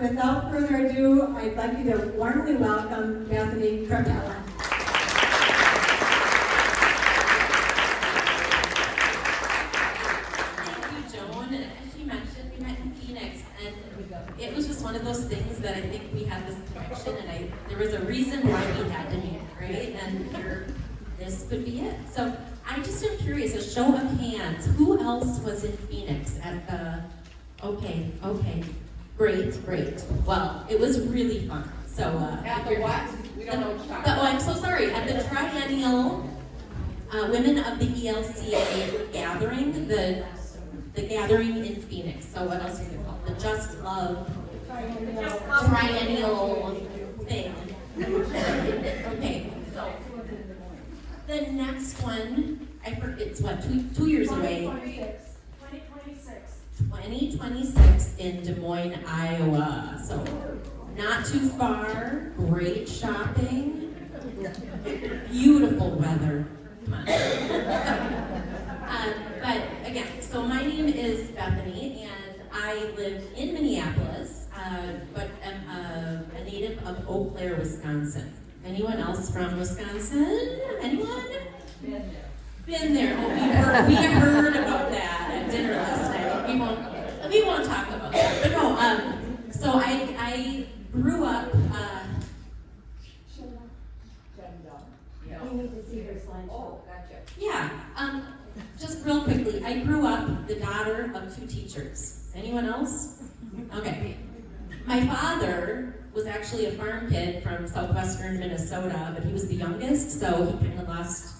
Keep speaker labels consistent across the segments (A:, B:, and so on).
A: Without further ado, I'd like you to warmly welcome Bethany Krepela.
B: Thank you, Joan. As she mentioned, we met in Phoenix, and it was just one of those things that I think we had this connection, and there was a reason why we had to meet, right? And here, this could be it. So I just am curious, a show of hands, who else was in Phoenix at the, okay, great. Well, it was really fun. So
C: At the what? We don't know what you're talking about.
B: Oh, I'm so sorry. At the triennial Women of the ELCA gathering, the gathering in Phoenix. So what else is it called? The Just Love triennial thing. Okay, so the next one, it's what, two years away? 2026 in Des Moines, Iowa. So not too far, great shopping, beautiful weather. Come on. But again, so my name is Bethany, and I live in Minneapolis, but am a native of Eau Claire, Wisconsin. Anyone else from Wisconsin? Anyone? Been there. Oh, we heard about that at dinner last night. We won't talk about that. But no, so I grew up.
A: We need to see your slideshow.
C: Oh, gotcha.
B: Yeah. Just real quickly, I grew up the daughter of two teachers. Anyone else? Okay. My father was actually a farm kid from southwestern Minnesota, but he was the youngest, so he kind of lost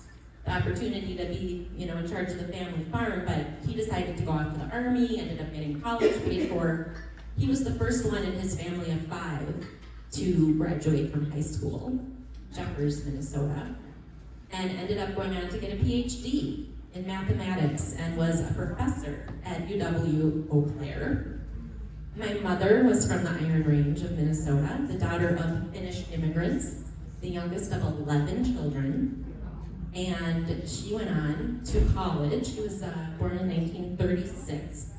B: the opportunity to be, in charge of the family farm, but he decided to go off to the Army, ended up getting college paid for. He was the first one in his family of 5 to graduate from high school, Jeffers, Minnesota, and ended up going on to get a PhD in mathematics and was a professor at UW Eau Claire. My mother was from the Iron Range of Minnesota, the daughter of Finnish immigrants, the youngest of 11 children. And she went on to college. She was born in 1936.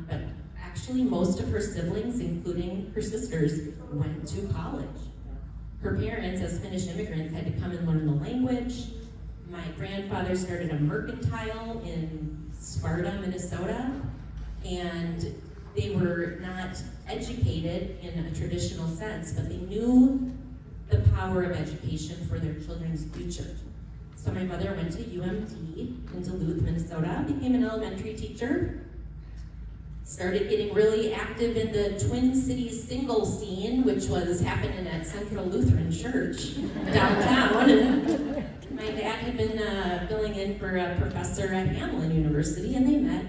B: But actually, most of her siblings, including her sisters, went to college. Her parents, as Finnish immigrants, had to come and learn the language. My grandfather started a mercantile in Sparta, Minnesota. And they were not educated in a traditional sense, but they knew the power of education for their children's future. So my mother went to UMD in Duluth, Minnesota, became an elementary teacher, started getting really active in the Twin Cities single scene, which was happening at Central Lutheran Church downtown. And my dad had been filling in for a professor at Hamline University, and they met,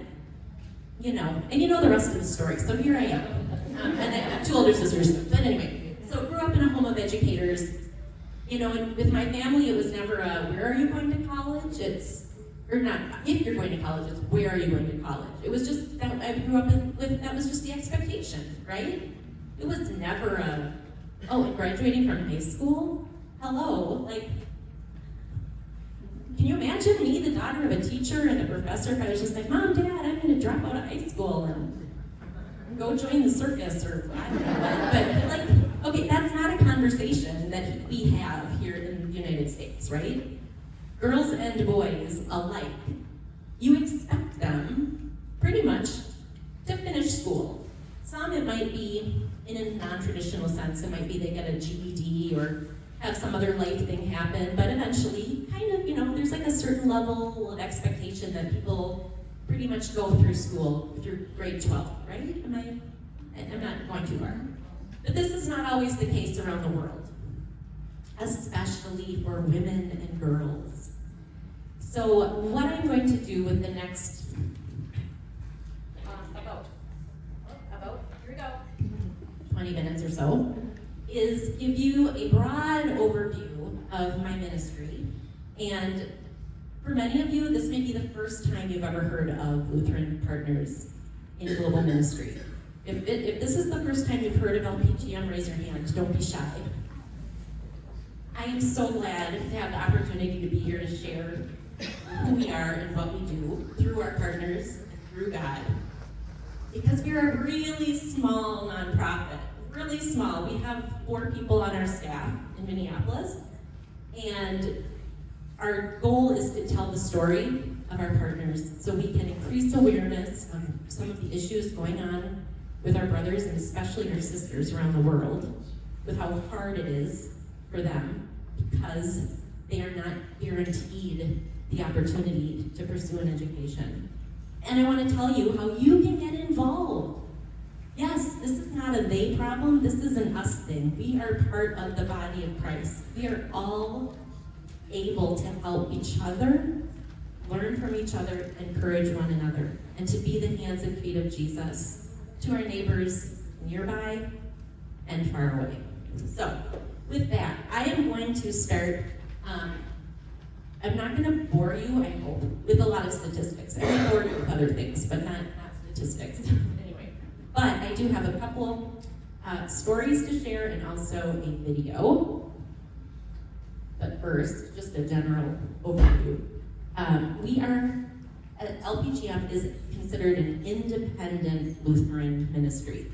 B: and you know the rest of the story, so here I am. And I have 2 older sisters, but anyway, so grew up in a home of educators. And with my family, it was never a, where are you going to college? Or not, if you're going to college, it's where are you going to college? It was just, that I grew up with, that was just the expectation, right? It was never a, graduating from high school? Hello, can you imagine me, the daughter of a teacher and a professor, if I was just like, Mom, Dad, I'm gonna drop out of high school and go join the circus, or I don't know, but okay, that's not a conversation that we have here in the United States, right? Girls and boys alike, you expect them pretty much to finish school. Some it might be in a non-traditional sense, it might be they get a GED or have some other life thing happen, but eventually, kind of, there's like a certain level of expectation that people pretty much go through school through grade 12, right? I'm not going too far. But this is not always the case around the world, especially for women and girls. So what I'm going to do with the next, here we go, 20 minutes or so, is give you a broad overview of my ministry. And for many of you, this may be the first time you've ever heard of Lutheran Partners in Global Ministry. If this is the first time you've heard of LPGM, raise your hand, don't be shy. I am so glad to have the opportunity to be here to share who we are and what we do through our partners and through God. Because we're a really small nonprofit. really small. We have 4 people on our staff in Minneapolis, and our goal is to tell the story of our partners so we can increase awareness of some of the issues going on with our brothers and especially our sisters around the world, with how hard it is for them because they are not guaranteed the opportunity to pursue an education. And I want to tell you how you can get involved. Yes, this is not a they problem, this is an us thing. We are part of the body of Christ. We are all able to help each other, learn from each other, encourage one another, and to be the hands and feet of Jesus to our neighbors nearby and far away. So, with that, I am going to start. I'm not going to bore you, I hope, with a lot of statistics. I may bore you with other things, but not statistics. Anyway, but I do have a couple stories to share and also a video. But first, just a general overview. LPGM is considered an independent Lutheran ministry,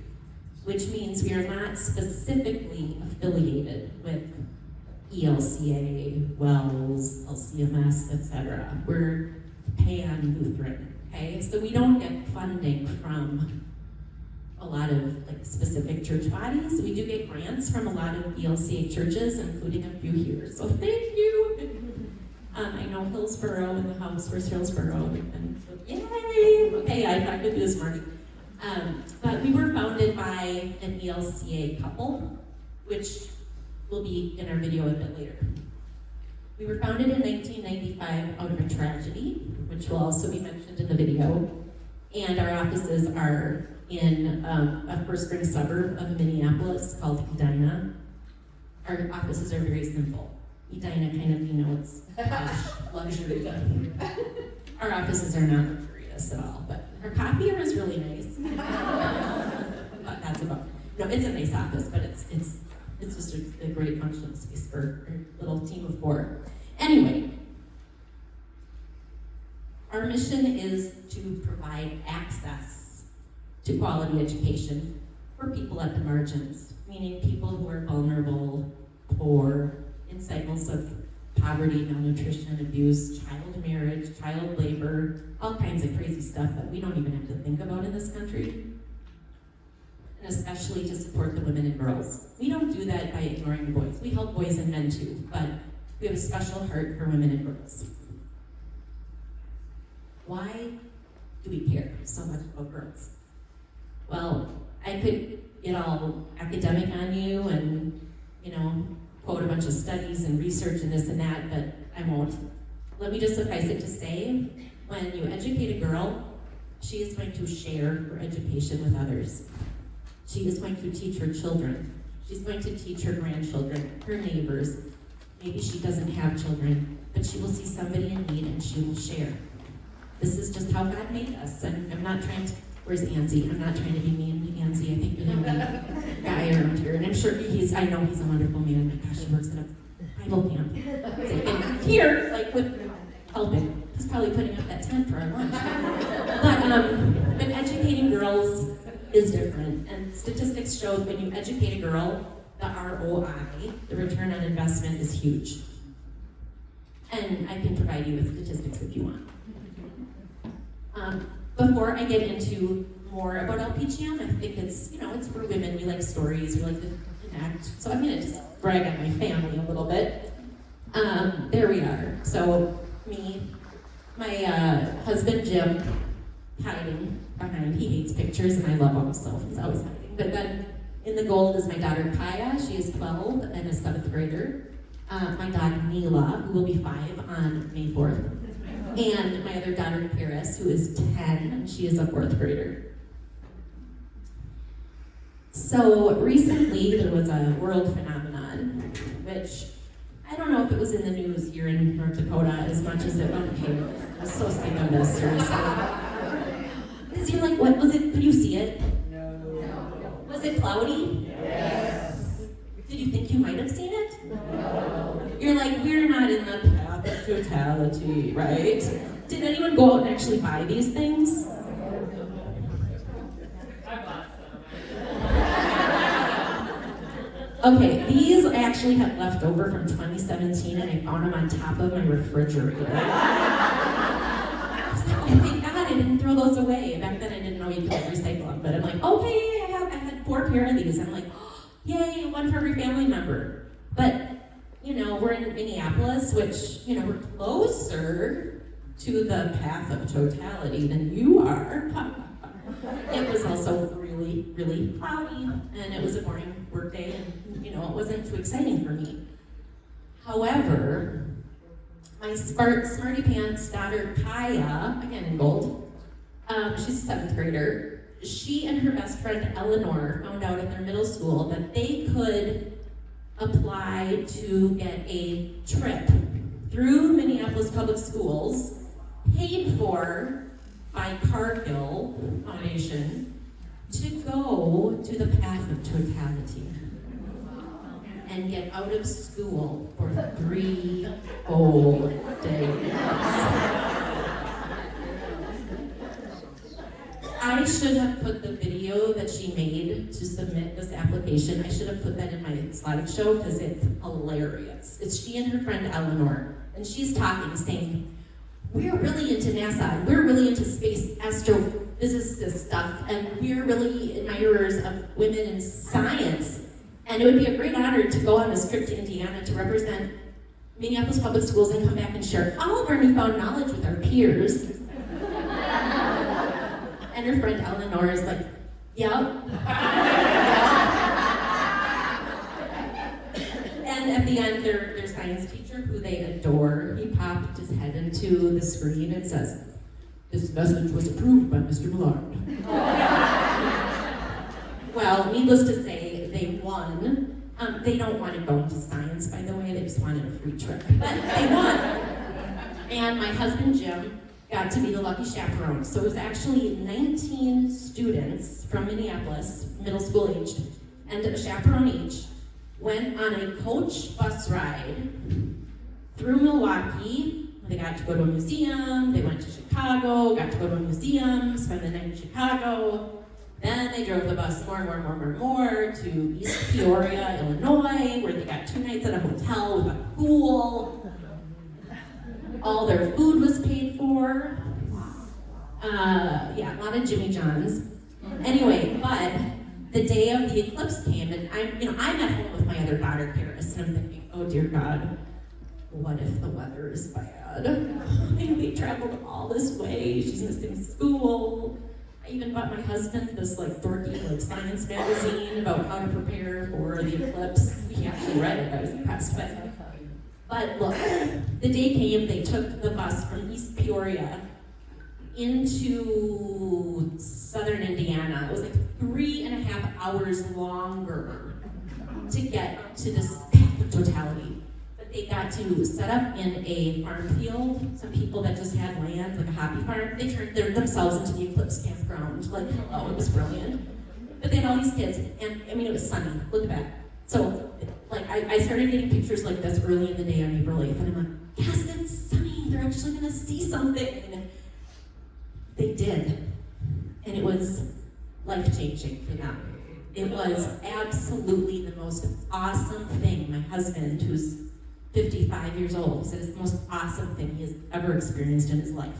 B: which means we are not specifically affiliated with ELCA, WELS, LCMS, etc. We're pan-Lutheran, okay? So we don't get funding from a lot of specific church bodies. We do get grants from a lot of ELCA churches, including a few here. So thank you. I know Hillsborough in the house. Where's Hillsborough? And yay! Okay, I talked with you this morning. But we were founded by an ELCA couple, which will be in our video a bit later. We were founded in 1995 out of a tragedy, which will also be mentioned in the video. And our offices are in a first-ring suburb of Minneapolis called Edina. Our offices are very simple. Edina kind of denotes luxury. Our offices are not luxurious at all, but our copier is really nice. But that's about. No, it's a nice office, but it's just a great functional space for our little team of 4. Anyway, our mission is to provide access to quality education for people at the margins, meaning people who are vulnerable, poor, in cycles of poverty, malnutrition, abuse, child marriage, child labor, all kinds of crazy stuff that we don't even have to think about in this country. And especially to support the women and girls. We don't do that by ignoring the boys. We help boys and men too, but we have a special heart for women and girls. Why do we care so much about girls? Well, I could get all academic on you and, quote a bunch of studies and research and this and that, but I won't. Let me just suffice it to say, when you educate a girl, she is going to share her education with others. She is going to teach her children. She's going to teach her grandchildren, her neighbors. Maybe she doesn't have children, but she will see somebody in need and she will share. This is just how God made us, and I'm not trying to, where's Anzi? I'm not trying to be mean to Anzi. I think we have a guy around here, and I'm sure I know he's a wonderful man. My gosh, he works at a Bible camp. And here, with helping. He's probably putting up that tent for our lunch. But educating girls is different, and statistics show when you educate a girl, the ROI, the return on investment, is huge. And I can provide you with statistics if you want. Before I get into more about LPGM, I think it's for women. We like stories, we like to connect. So I'm gonna just brag on my family a little bit. There we are. So me, my husband Jim, hiding behind. He hates pictures and I love him, so he's always hiding. But then in the gold is my daughter Kaya. She is 12 and a 7th grader. My daughter Mila, who will be 5 on May 4th. And my other daughter Paris, who is 10, and she is a 4th grader. So recently there was a world phenomenon, which I don't know if it was in the news here in North Dakota as much as it went here. I was so sick of this, seriously. Because you're like, what was it? Could you see it? No. Was it cloudy?
C: Yes.
B: Did you think you might have seen it?
C: No.
B: You're like, we're not in the path of totality, right? Did anyone go out and actually buy these things?
C: I bought
B: Okay, these I actually had left over from 2017 and I found them on top of my refrigerator. Oh, thank God I didn't throw those away. Back then I didn't know you could recycle them, but I'm like, okay, I had 4 pair of these. I'm like, oh, yay, one for every family member. But, we're in Minneapolis, which, we're closer to the path of totality than you are. It was also really, really cloudy, and it was a boring work day, and, it wasn't too exciting for me. However, my smarty pants daughter, Kaya, again in gold, she's a 7th grader. She and her best friend, Eleanor, found out at their middle school that they could apply to get a trip through Minneapolis Public Schools, paid for by Cargill Foundation, to go to the path of totality and get out of school for 3 whole days. I should have put the video that she made to submit this application, I should have put that in my slideshow because it's hilarious. It's she and her friend Eleanor, and she's talking, saying, we're really into NASA, we're really into space astrophysicist stuff, and we're really admirers of women in science. And it would be a great honor to go on this trip to Indiana to represent Minneapolis Public Schools and come back and share all of our newfound knowledge with our peers. And her friend Eleanor is like, yep. And at the end, their science teacher, who they adore, he popped his head into the screen and says, this message was approved by Mr. Millard. Well, needless to say, they won. They don't want to go into science, by the way, they just wanted a free trip. But they won. And my husband, Jim, got to be the lucky chaperone. So it was actually 19 students from Minneapolis, middle school aged, and a chaperone each, went on a coach bus ride through Milwaukee. They got to go to a museum, they went to Chicago, got to go to a museum, spend the night in Chicago. Then they drove the bus more to East Peoria, Illinois, where they got 2 nights at a hotel with a pool. All their food was paid for. A lot of Jimmy John's. Anyway, but the day of the eclipse came, and I'm at home with my other daughter, Karis, and I'm thinking, oh dear God, what if the weather is bad? And they traveled all this way, she's missing school. I even bought my husband this dorky science magazine about how to prepare for the eclipse. He actually read it, I was impressed. But look, the day came, they took the bus from East Peoria into southern Indiana. It was 3.5 hours longer to get to this path of totality. But they got to set up in a farm field. Some people that just had land, like a hobby farm, they turned themselves into the eclipse campground. Hello, it was brilliant. But they had all these kids, and it was sunny. Look at that. So, I started getting pictures like this early in the day on April 8th, and I'm like, yes, it's sunny, they're actually gonna see something. And they did. And it was life-changing for them. It was absolutely the most awesome thing. My husband, who's 55 years old, said it's the most awesome thing he has ever experienced in his life.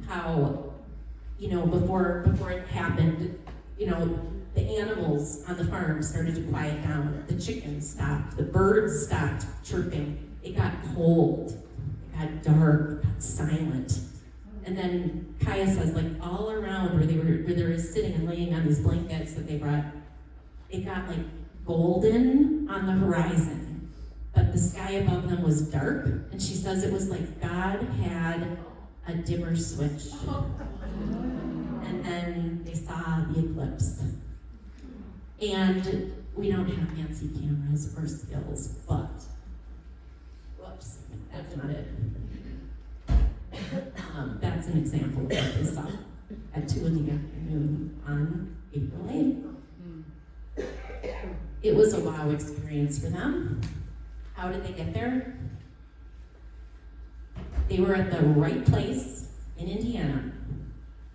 B: How, before it happened, the animals on the farm started to quiet down. The chickens stopped. The birds stopped chirping. It got cold. It got dark. It got silent. And then Kaya says, all around where they were sitting and laying on these blankets that they brought, it got golden on the horizon, but the sky above them was dark. And she says it was like God had a dimmer switch. And then they saw the eclipse. And we don't have fancy cameras or skills, but whoops, that's not it. That's an example of what they saw at 2 in the afternoon on April 8th. It was a wow experience for them. How did they get there? They were at the right place in Indiana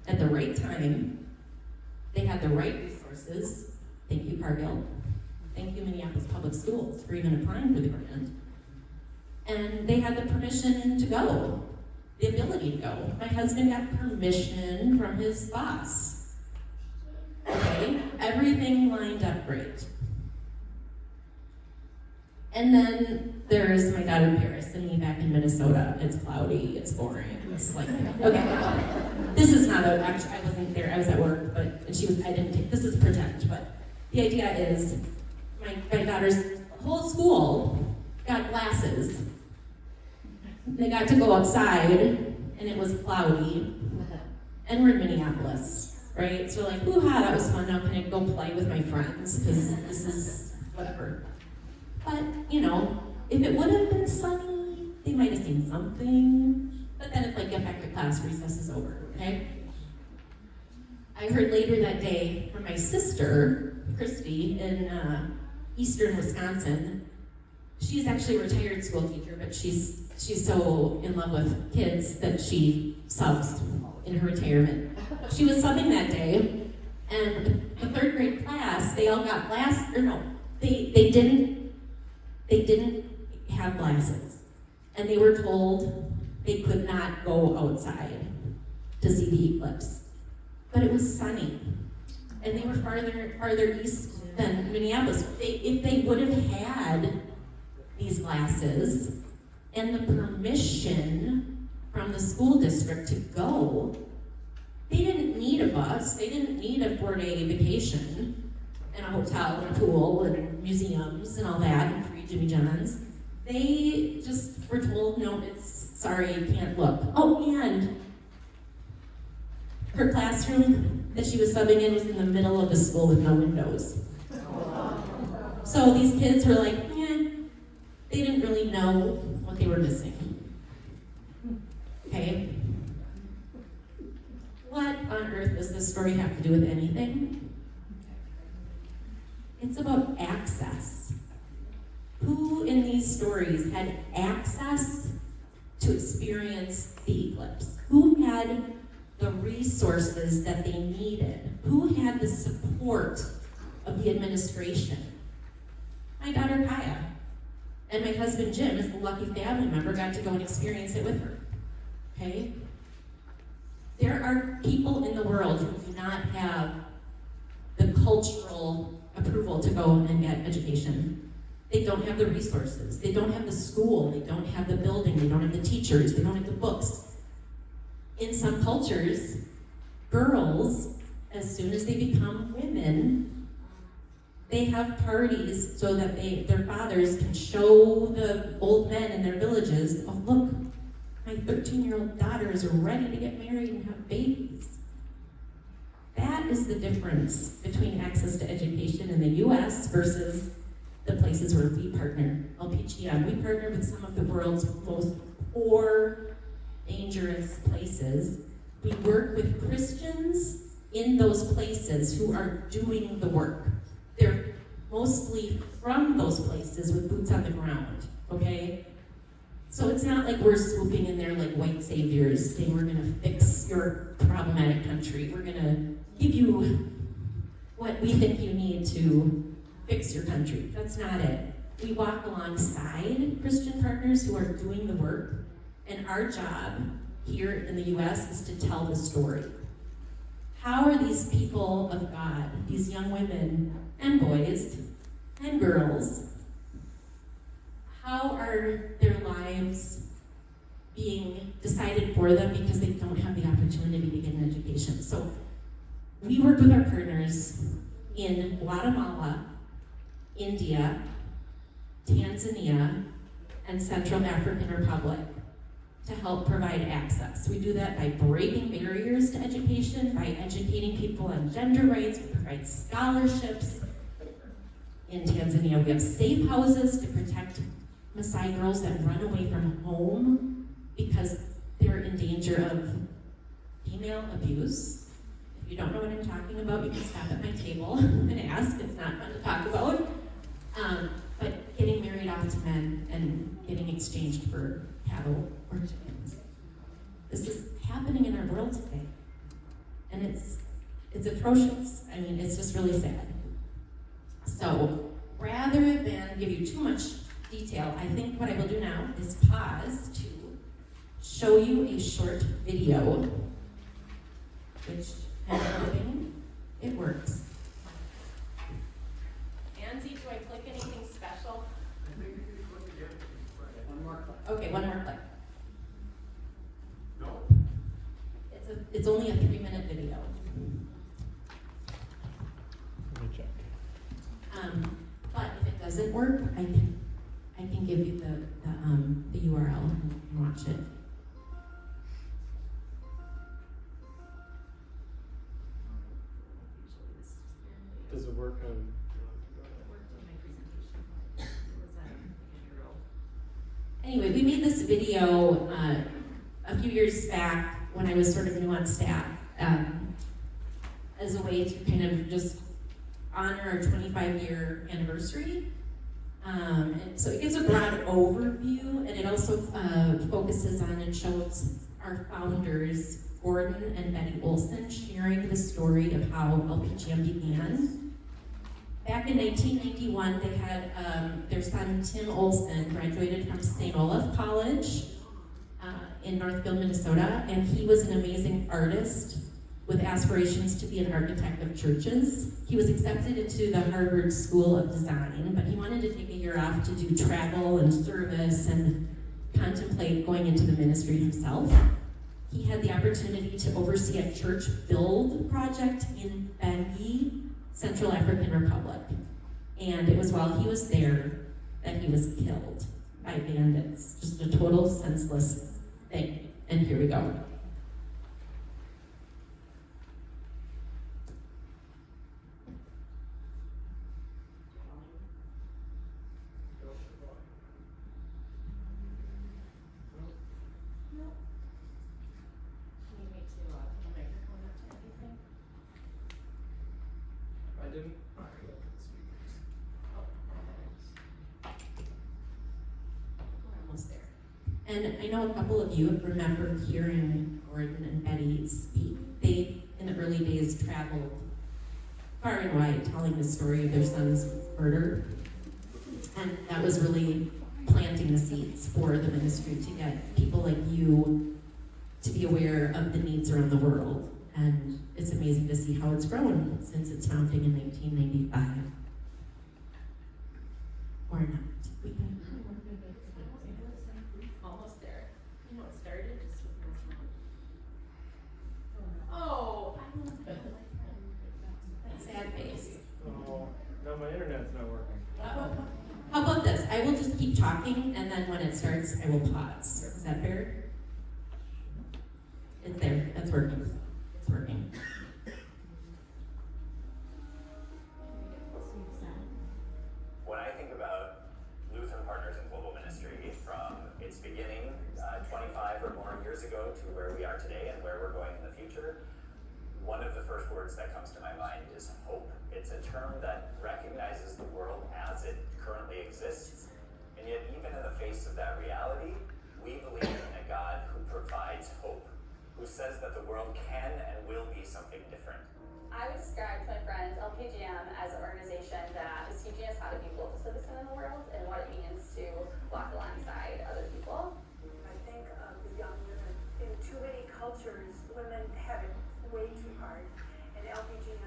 B: at the right time. They had the right resources. Thank you, Cargill. Thank you, Minneapolis Public Schools, for even applying for the grant. And they had the permission to go, the ability to go. My husband got permission from his boss. Okay, everything lined up great. And then there's my daughter Paris and me back in Minnesota. It's cloudy, it's boring, it's like, okay. This is not actually, I wasn't there, I was at work, but and I didn't take, this is pretend, but the idea is my daughter's whole school got glasses. They got to go outside, and it was cloudy, and we're in Minneapolis, right? So like, hoo-ha, that was fun, now can I go play with my friends, because this is whatever. But, you know, if it would have been sunny, they might have seen something. But then it's like, get back to class, recess is over, okay? I heard later that day from my sister, Christy, in eastern Wisconsin. She's actually a retired school teacher, but she's so in love with kids that she subs in her retirement. She was subbing that day, and the third grade class, they all got they didn't have glasses, and they were told they could not go outside to see the eclipse. But it was sunny, and they were farther east than Minneapolis. If they would have had these glasses and the permission from the school district to go, they didn't need a bus, they didn't need a 4-day vacation and a hotel and a pool and museums and all that and free Jimmy John's. They just were told, no, sorry, you can't look. Oh, and her classroom that she was subbing in was in the middle of the school with no windows. So these kids were like, they didn't really know what they were missing. Okay? What on earth does this story have to do with anything? It's about access. Who in these stories had access to experience the eclipse? Who had the resources that they needed? Who had the support of the administration? My daughter Kaya. And my husband Jim, as the lucky family member, got to go and experience it with her. Okay? There are people in the world who do not have the cultural approval to go and get education. They don't have the resources. They don't have the school. They don't have the building. They don't have the teachers. They don't have the books. In some cultures, girls, as soon as they become women, they have parties so that their fathers can show the old men in their villages, oh look, my 13-year-old daughter is ready to get married and have babies. That is the difference between access to education in the US versus the places where we partner. LPGM, we partner with some of the world's most poor, dangerous places. We work with Christians in those places who are doing the work. They're mostly from those places with boots on the ground, okay? So it's not like we're swooping in there like white saviors saying we're gonna fix your problematic country. We're gonna give you what we think you need to fix your country. That's not it. We walk alongside Christian partners who are doing the work, and our job here in the US is to tell the story. How are these people of God, these young women and boys and girls, how are their lives being decided for them because they don't have the opportunity to get an education? So we work with our partners in Guatemala, India, Tanzania, and Central African Republic to help provide access. We do that by breaking barriers to education, by educating people on gender rights. We provide scholarships. In Tanzania, we have safe houses to protect Maasai girls that run away from home because they're in danger of female abuse. If you don't know what I'm talking about, you can stop at my table and ask. It's not fun to talk about. But getting married off to men and getting exchanged for cattle or chickens. This is happening in our world today. And it's atrocious. I mean, it's just really sad. So, rather than give you too much detail, I think what I will do now is pause to show you a short video, which I'm hoping it works. Nancy, do I click anything special?
D: I think you can click again. One more click.
B: Okay, one more click.
D: No.
B: It's only a 3-minute video.
E: Let me check.
B: But if it doesn't work, I can give you the URL and watch it.
E: Does it work on?
B: Anyway, we made this video a few years back when I was sort of new on staff as a way to kind of just honor our 25-year anniversary. And so it gives a broad overview, and it also focuses on and shows our founders, Gordon and Betty Olson, sharing the story of how LPGM began. Back in 1991, they had their son, Tim Olson, graduated from St. Olaf College in Northville, Minnesota, and he was an amazing artist with aspirations to be an architect of churches. He was accepted into the Harvard School of Design, but he wanted to take a year off to do travel and service and contemplate going into the ministry himself. He had the opportunity to oversee a church build project in Bethany, Central African Republic. And it was while he was there that he was killed by bandits. Just a total senseless thing. And here we go.
E: I didn't.
B: Almost there. And I know a couple of you remember hearing Gordon and Betty speak. They, in the early days, traveled far and wide telling the story of their son's murder. And that was really planting the seeds for the ministry to get people like you to be aware of the needs around the world. And it's amazing to see how it's grown since its founding in 1995. Or not. We can almost there. You know, it started just with no sound. Oh, I don't know. That sad face.
E: Oh, no, my internet's not working.
B: How about this? I will just keep talking, and then when it starts, I will pause. Is that fair? It's there. That's working. It's working.
F: When I think about Lutheran Partners in Global Ministry from its beginning 25 or more years ago to where we are today and where we're going in the future, one of the first words that comes to my mind is hope. It's a term that recognizes the world as it currently exists, and yet even in the face of that reality, we believe in a God who provides hope, who says that the world can and will be something different.
G: I would describe to my friends LPGM as an organization that is teaching us how to be a global citizen in the world and what it means to walk alongside other people.
H: I think of the young women. In too many cultures, women have it way too hard, and LPGM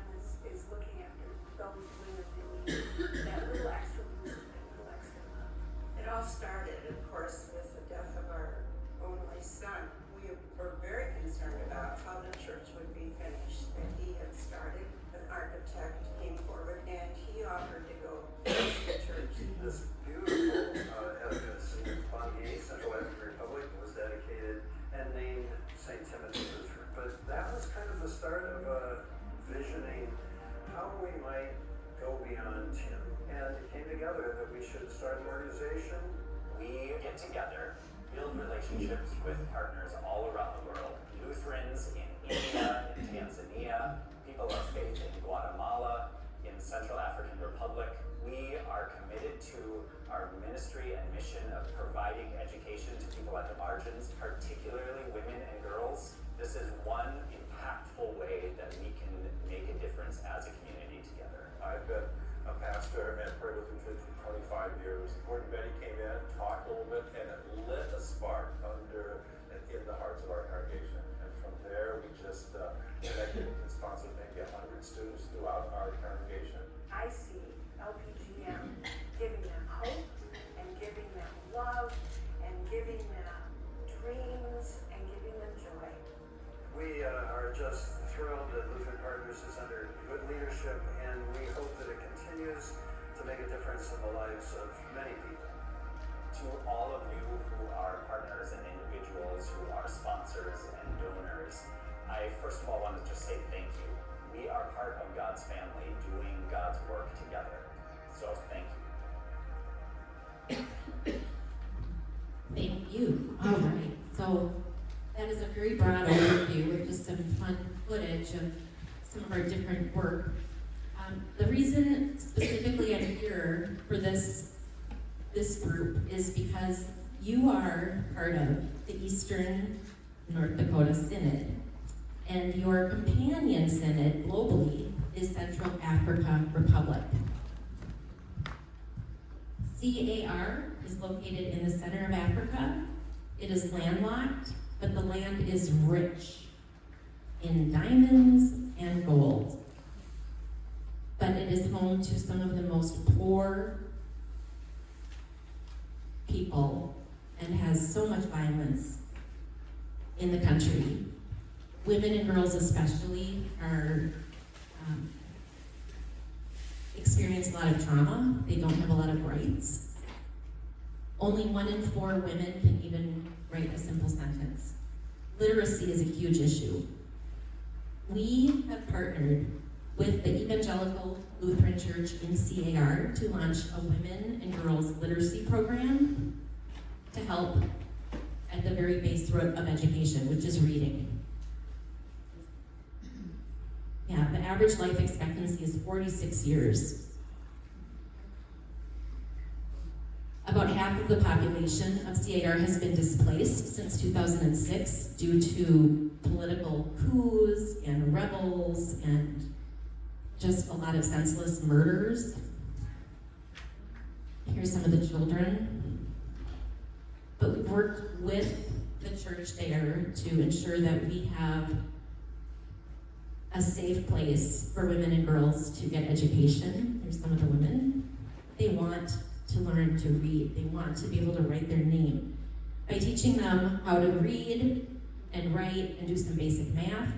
H: is looking after those women in need, that little extra boost, that little extra love.
I: It all started, of course, with the death of our only son. We were very concerned about how the church would be finished, that he had started. An architect came forward and he offered to go finish the church.
J: This beautiful edifice in Bethany, Central African Republic, was dedicated and named St. Timothy Lutheran. But that was kind of the start of visioning how we might go beyond Tim. And it came together that we should start an organization.
F: We get together, build relationships with partners all around the world, Lutherans in India, in Tanzania, people of faith in Guatemala, in Central African Republic. We are committed to our ministry and mission of providing education to people at the margins, particularly women and girls. This is one impactful way that we can make a difference as a community together.
J: I've been a pastor at Lutheran Church in 5 years. Gordon Betty came in, talked a little bit, and it lit a spark in the hearts of our congregation. And from there, we just connected and sponsored maybe 100 students throughout our congregation.
H: I see LPGM giving them hope and giving them love and giving them dreams and giving them joy.
J: We are just thrilled that Lutheran Partners is under good leadership, and we hope that it continues to make a difference in the lives of many people.
F: To all of you who are partners and individuals who are sponsors and donors, I first of all want to just say thank you. We are part of God's family doing God's work together. So thank you.
B: Thank you. All right. So that is a very broad overview with just some fun footage of some of our different work. The reason specifically I'm here for this group is because you are part of the Eastern North Dakota Synod, and your companion synod globally is Central Africa Republic. CAR is located in the center of Africa. It is landlocked, but the land is rich in diamonds and gold. But it is home to some of the most poor people and has so much violence in the country. Women and girls especially are experience a lot of trauma. They don't have a lot of rights. Only 1 in 4 women can even write a simple sentence. Literacy is a huge issue. We have partnered with the Evangelical Lutheran Church in CAR to launch a women and girls literacy program to help at the very base root of education, which is reading. Yeah, the average life expectancy is 46 years. About half of the population of CAR has been displaced since 2006 due to political coups and rebels and just a lot of senseless murders. Here's some of the children. But we've worked with the church there to ensure that we have a safe place for women and girls to get education. Here's some of the women. They want to learn to read. They want to be able to write their name. By teaching them how to read and write and do some basic math,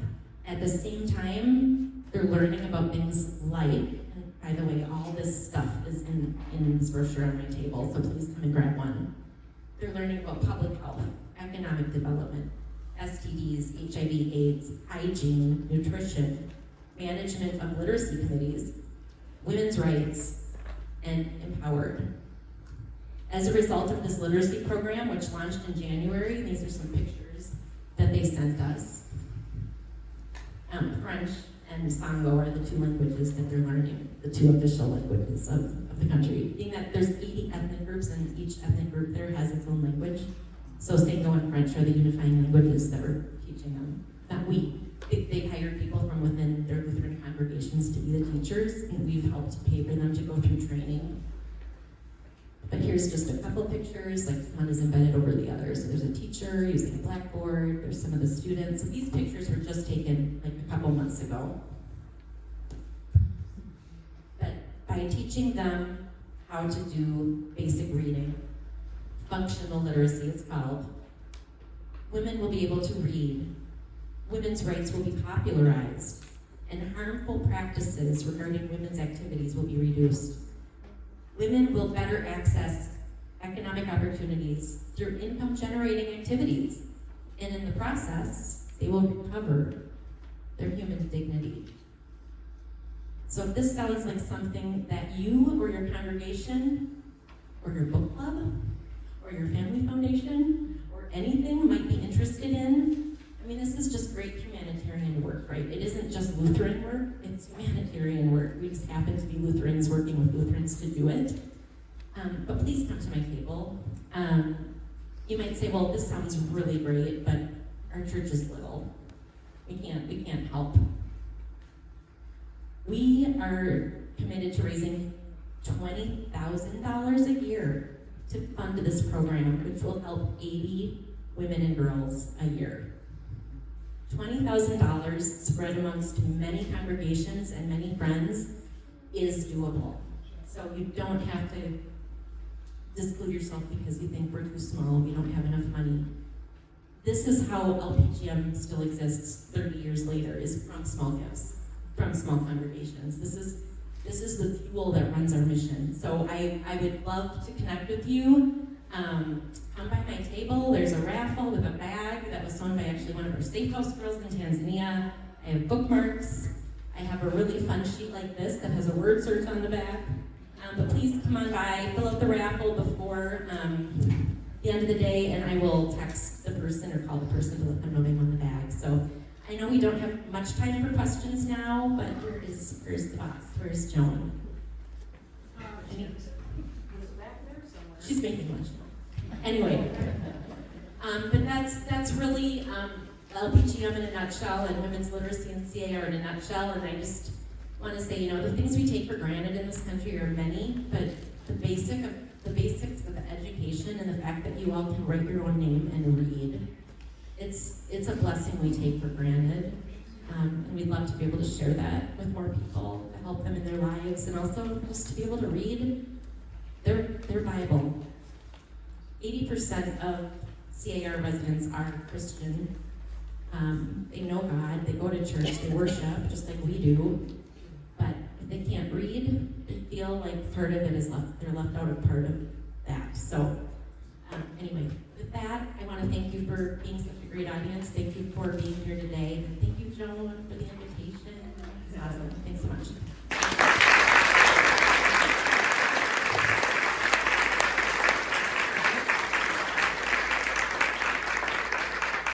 B: at the same time, they're learning about things like, and by the way, all this stuff is in this brochure on my table, so please come and grab one. They're learning about public health, economic development, STDs, HIV, AIDS, hygiene, nutrition, management of literacy committees, women's rights, and empowered. As a result of this literacy program, which launched in January, these are some pictures that they sent us. French and Sango are the 2 languages that they're learning, the 2 official languages of the country. Being that there's 80 ethnic groups and each ethnic group there has its own language, so Sango and French are the unifying languages that we're teaching them. Not we. They hired people from within their Lutheran congregations to be the teachers, and we've helped pay for them to go through training. But here's just a couple pictures, like one is embedded over the other. So there's a teacher using a blackboard, there's some of the students. So these pictures were just taken like a couple months ago. But by teaching them how to do basic reading, functional literacy it's called, women will be able to read, women's rights will be popularized, and harmful practices regarding women's activities will be reduced. Women will better access economic opportunities through income-generating activities, and in the process, they will recover their human dignity. So if this sounds like something that you or your congregation, or your book club, or your family foundation, or anything might be interested in, I mean, this is just great humanitarian work, right? It isn't just Lutheran work, it's humanitarian work. We just happen to be Lutherans working with Lutherans to do it. But please come to my table. You might say, well, this sounds really great, but our church is little. We can't help. We are committed to raising $20,000 a year to fund this program, which will help 80 women and girls a year. $20,000 spread amongst many congregations and many friends is doable. So you don't have to disclude yourself because you think we're too small, we don't have enough money. This is how LPGM still exists 30 years later, is from small gifts, from small congregations. This is the fuel that runs our mission. So I would love to connect with you. Come by my table. There's a raffle with a bag that was sewn by actually one of our Safe House girls in Tanzania. I have bookmarks. I have a really fun sheet like this that has a word search on the back. But please come on by, fill out the raffle before the end of the day, and I will text the person or call the person to let them know they won the bag. So I know we don't have much time for questions now, but where's the boss? Where's Joan? She's making lunch now. Anyway, but that's really LPGM in a nutshell, and women's literacy and CAR in a nutshell. And I just want to say, the things we take for granted in this country are many, but the basics of the education and the fact that you all can write your own name and read, it's a blessing we take for granted. And we'd love to be able to share that with more people, to help them in their lives, and also just to be able to read their Bible. 80% of CAR residents are Christian. They know God, they go to church, they worship, just like we do. But if they can't read, they feel like part of it is they're left out of part of that. So anyway, with that, I want to thank you for being such a great audience. Thank you for being here today. And thank you, Joan, for the invitation. It's awesome. Thanks so much.